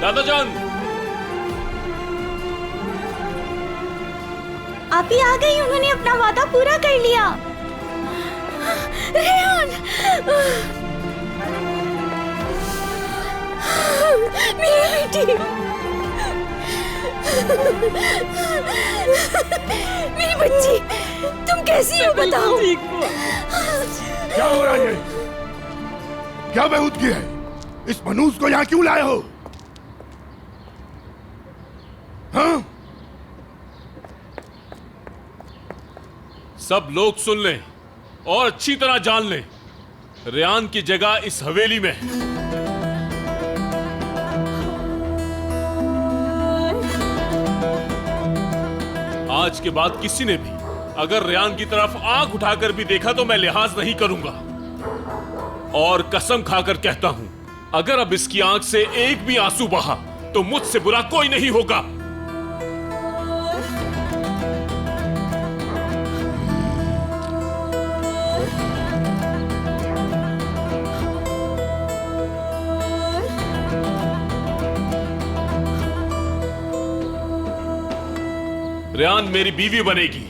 दादाजान, आप ही आ गई। उन्होंने अपना वादा पूरा कर लिया। रेहान, मेरी बेटी, मेरी बच्ची, तुम कैसी हो बताओ? क्या हो रहा है? क्या बेहूदगी है? इस मनूस को यहाँ क्यों लाए हो? हाँ? सब लोग सुन लें और अच्छी तरह जान लें, रेहान की जगह इस हवेली में है। आज के बाद किसी ने भी अगर रेहान की तरफ आंख उठाकर भी देखा तो मैं लिहाज नहीं करूंगा। और कसम खाकर कहता हूं, अगर अब इसकी आंख से एक भी आंसू बहा तो मुझसे बुरा कोई नहीं होगा। रेहान मेरी बीवी बनेगी।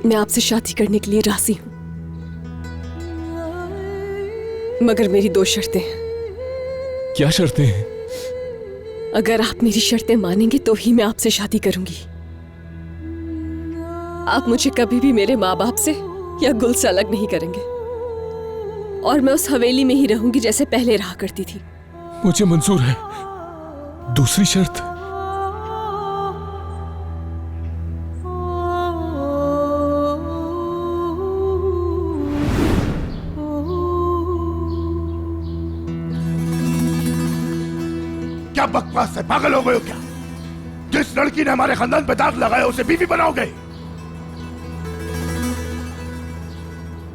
मैं आपसे शादी करने के लिए राजी हूं, मगर मेरी 2 शर्तें हैं। क्या शर्तें हैं? अगर आप मेरी शर्तें मानेंगे तो ही मैं आपसे शादी करूंगी। आप मुझे कभी भी मेरे माँ बाप से या गुल से अलग नहीं करेंगे, और मैं उस हवेली में ही रहूंगी जैसे पहले रहा करती थी। मुझे मंजूर है। दूसरी शर्त? क्या बकवास है? पागल हो गए हो क्या? जिस लड़की ने हमारे खानदान पे दाग लगाया उसे बीवी बनाओगे?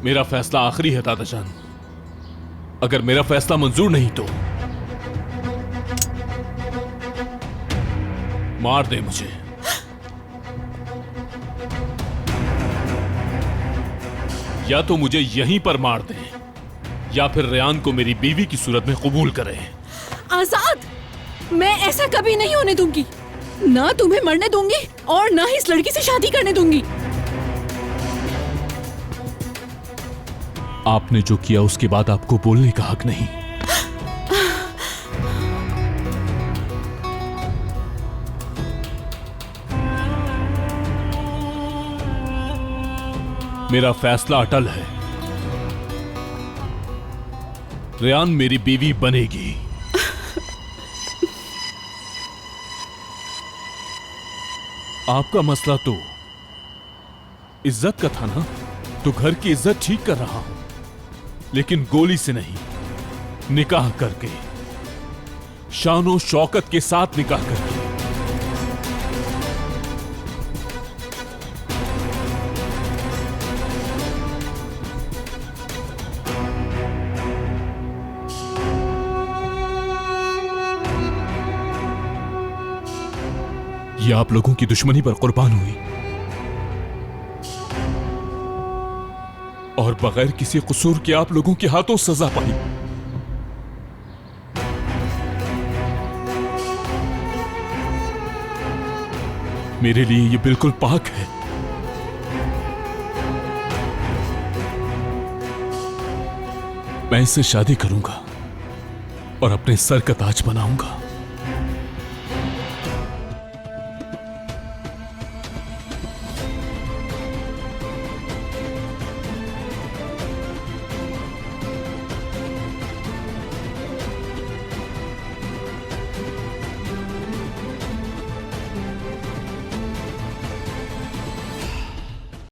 मेरा फैसला आखिरी है दादाजान। अगर मेरा फैसला मंजूर नहीं तो मार दे मुझे। या तो मुझे यहीं पर मार दे या फिर रेहान को मेरी बीवी की सूरत में कबूल करे। आजाद, मैं ऐसा कभी नहीं होने दूंगी। ना तुम्हें मरने दूंगी और ना ही इस लड़की से शादी करने दूंगी। आपने जो किया उसके बाद आपको बोलने का हक नहीं। मेरा फैसला अटल है। रेहान मेरी बीवी बनेगी। आपका मसला तो इज्जत का था ना, तो घर की इज्जत ठीक कर रहा हूं, लेकिन गोली से नहीं, निकाह करके, शानो शौकत के साथ निकाह करके। ये आप लोगों की दुश्मनी पर कुर्बान हुई और बगैर किसी कसूर के आप लोगों के हाथों सजा पाई। मेरे लिए ये बिल्कुल पाक है। मैं इससे शादी करूंगा और अपने सर का ताज बनाऊंगा।